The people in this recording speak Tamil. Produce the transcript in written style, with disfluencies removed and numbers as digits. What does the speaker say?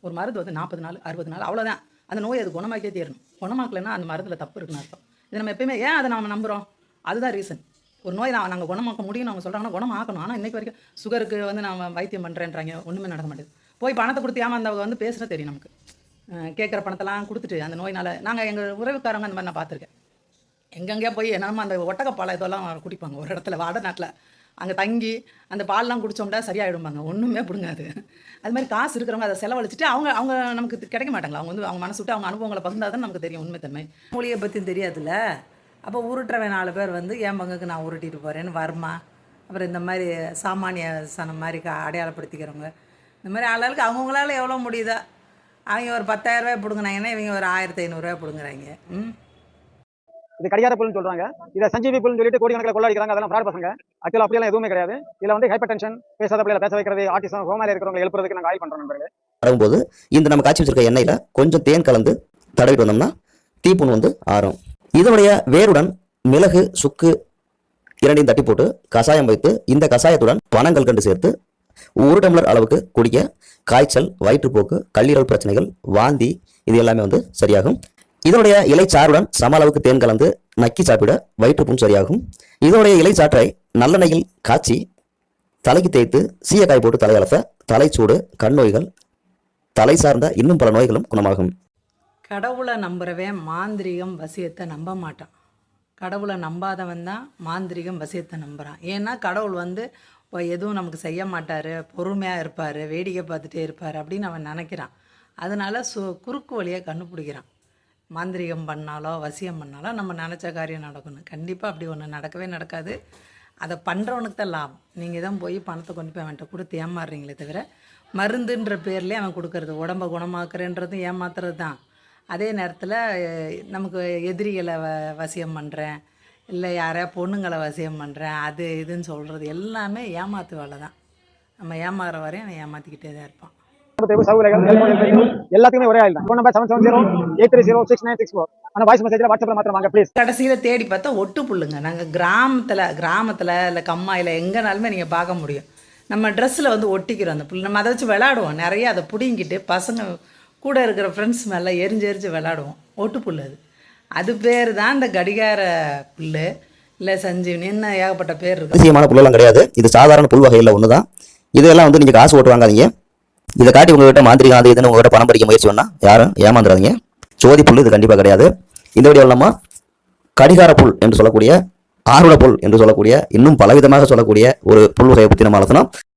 ஒரு மருந்து வந்து 40 நாள் 60 நாள் அவ்வளோதான். அந்த நோய் அது குணமாக்கியே தீரணும். குணமாக்கலைன்னா அந்த மருந்தில் தப்பு இருக்குன்னு அர்த்தம். இது நம்ம எப்பயுமே ஏன் அதை நம்ம நம்புகிறோம்? அதுதான் ரீசன். ஒரு நோய் நாங்கள் குணமாக்க முடியும்னு அவங்க சொல்கிறாங்கன்னா குணமாக்கணும். ஆனால் இன்றைக்கு வரைக்கும் சுகருக்கு வந்து நான் வைத்தியம் பண்ணுறேன்றாங்க, ஒன்றுமே நடக்க மாட்டேது. போய் பணத்தை கொடுத்து ஏமாந்தவங்க வந்து பேசுகிற தெரியும் நமக்கு. கேட்குற பணத்தெல்லாம் கொடுத்துட்டு அந்த நோயினால் நாங்கள் எங்கள் உறவுக்காரங்க அந்த மாதிரி நான் பார்த்துருக்கேன். எங்கெங்கேயா போய் நம்ம அந்த ஒட்டகப்பாலை இதெல்லாம் குடிப்பாங்க ஒரு இடத்துல வடநாட்டில். அங்கே தங்கி அந்த பால்லாம் குடித்தோம்னா சரியாயிடும்பாங்க, ஒன்றுமே பிடுங்காது. அது மாதிரி காசு இருக்கிறவங்க அதை செலவழிச்சிட்டு அவங்க அவங்க நமக்கு கிடைக்க மாட்டாங்களா? அவங்க வந்து அவங்க மனசு விட்டு அவங்க அனுபவங்களை பகிர்ந்தால் தான் நமக்கு தெரியும் உண்மைத்தன்மை. மொழியை பற்றியும் தெரியாதுல்ல. அப்போ உருட்டுறவன் 4 பேர் வந்து என் பங்குக்கு நான் உருட்டிட்டு போகிறேன்னு வருமா? அப்புறம் இந்த மாதிரி சாமானிய சனம் மாதிரி அடையாளப்படுத்திக்கிறவங்க இந்த மாதிரி ஆளுகளுக்கு அவங்களால எவ்வளோ முடியுதோ அவங்க ஒரு 10,000 ரூபாய் பிடுங்கினாங்கன்னா இவங்க ஒரு 1500 ரூபாய் பிடுங்குறாங்க. இது கடிகார புல்னு சொல்றாங்க. இதை சஞ்சீவி புல்னு சொல்லிட்டு கோடிக்கணக்கில் கொள்ளாடிக்கிறாங்க. அதெல்லாம் ஃப்ராட் பசங்க. ஆக்சுவலாக அப்படியெல்லாம் எதுவுமே கிடையாது. இதில் வந்து ஹைப்பர் டென்ஷன், பேசாத பிள்ளைல பேச வைக்கிறது, ஆட்டிசம், கோமால இருக்கிறவங்க எழுப்புறதுக்கு நாங்கள் ஆயில் பண்ணுறோம் நண்பர்களே. வரும்போது இந்த நம்ம காய்ச்சி வச்சிருக்க எண்ணெயில் கொஞ்சம் தேன் கலந்து தடவிட்டு வந்தோம்னா தீப்புண் வந்து ஆறும். இதனுடைய வேருடன் மிளகு, சுக்கு இரண்டையும் தட்டி போட்டு கசாயம் வைத்து இந்த கசாயத்துடன் பனங்கல்கண்டு சேர்த்து 1 டம்ளர் அளவுக்கு குடிக்க காய்ச்சல், வயிற்றுப்போக்கு, கல்லீரல் பிரச்சனைகள், வாந்தி இது எல்லாமே வந்து சரியாகும். இதனுடைய இலைச்சாறுடன் சம அளவுக்கு தேன் கலந்து நக்கி சாப்பிட வயிற்றுப்புண் சரியாகும். இதனுடைய இலைச்சாற்றை நல்லெண்ணெயில் காய்ச்சி தலைக்கு தேய்த்து சீயக்காய் போட்டு தலையலச தலைச்சூடு, கண் நோய்கள், தலை சார்ந்த இன்னும் பல நோய்களும் குணமாகும். கடவுளை நம்புறவன் மாந்திரிகம் வசியத்தை நம்ப மாட்டான். கடவுளை நம்பாதவன் தான் மாந்திரிகம் வசியத்தை நம்புகிறான். ஏன்னா கடவுள் வந்து எதுவும் நமக்கு செய்ய மாட்டார், பொறுமையாக இருப்பார், வேடிக்கை பார்த்துட்டே இருப்பார் அப்படின்னு அவன் நினைக்கிறான். அதனால குறுக்கு வழியை கண்டுபிடிக்கிறான். மாந்திரிகம் பண்ணாலோ வசியம் பண்ணாலோ நம்ம நினச்ச காரியம் நடக்கணும். கண்டிப்பாக அப்படி ஒன்று நடக்கவே நடக்காது. அதை பண்ணுறவனுக்கு தான் லாபம். நீங்கள் தான் போய் பணத்தை கொண்டு போய் அவன்கிட்ட கொடுத்து ஏமாறுறீங்களே தவிர மருந்துன்ற பேர்லேயே அவன் கொடுக்கறது உடம்பை குணமாக்குறேன்றதும் ஏமாத்துறது தான். அதே நேரத்தில் நமக்கு எதிரிகளை வசியம் பண்ணுறேன், இல்லை யாரையா பொண்ணுங்களை வசியம் பண்ணுறேன், அது இதுன்னு சொல்கிறது எல்லாமே ஏமாத்து வேலை தான். நம்ம ஏமாறுற வரையும் அவன் ஏமாற்றிக்கிட்டே தான் இருப்பான். எல்லாத்துக்குமே ஒரே ஆயில் தான். Phone number 770-830-6964. அந்த வாய்ஸ் மெசேஜ்ல வாட்ஸ்அப்ல மாத்திரம் வாங்க ப்ளீஸ். கடைசியில் தேடி பார்த்தா ஒட்டு புல்லுங்க. நாங்கள் கிராமத்தில் இல்லை கம்மாயில் எங்கேனாலுமே நீங்கள் பார்க்க முடியும். நம்ம ட்ரெஸ்ஸில் வந்து ஒட்டிக்கிறோம் அந்த புல். நம்ம அதை வச்சு விளையாடுவோம். நிறைய அதை பிடிங்கிட்டு பசங்க கூட இருக்கிற ஃப்ரெண்ட்ஸ் மேலே எரிஞ்சு விளையாடுவோம். ஒட்டு புல் அது பேர் தான் இந்த கடிகார புல், இல்லை சஞ்சீவனி, என்ன ஏகப்பட்ட பேர் இருக்குது. அதிசயமான புல்லெல்லாம் கிடையாது. இது சாதாரண புல் வகையில் ஒன்று தான். இதெல்லாம் வந்து நீங்கள் காசு ஓட்டு வாங்காதீங்க. இதை காட்டி உங்கள்கிட்ட மாந்திரிகம் அது இதுன்னு உங்கள்கிட்ட பணம் பறிக்க முயற்சி பண்ணால் யாரும் ஏமாந்துடாதீங்க. சோதி புல் இது கண்டிப்பாக கிடையாது. இந்த வீடியோ நம்ம கடிகார புல் என்று சொல்லக்கூடிய, ஆர்வல புல் என்று சொல்லக்கூடிய, இன்னும் பலவிதமாக சொல்லக்கூடிய ஒரு புல் வகையை பற்றி நம்ம ஆலோசனை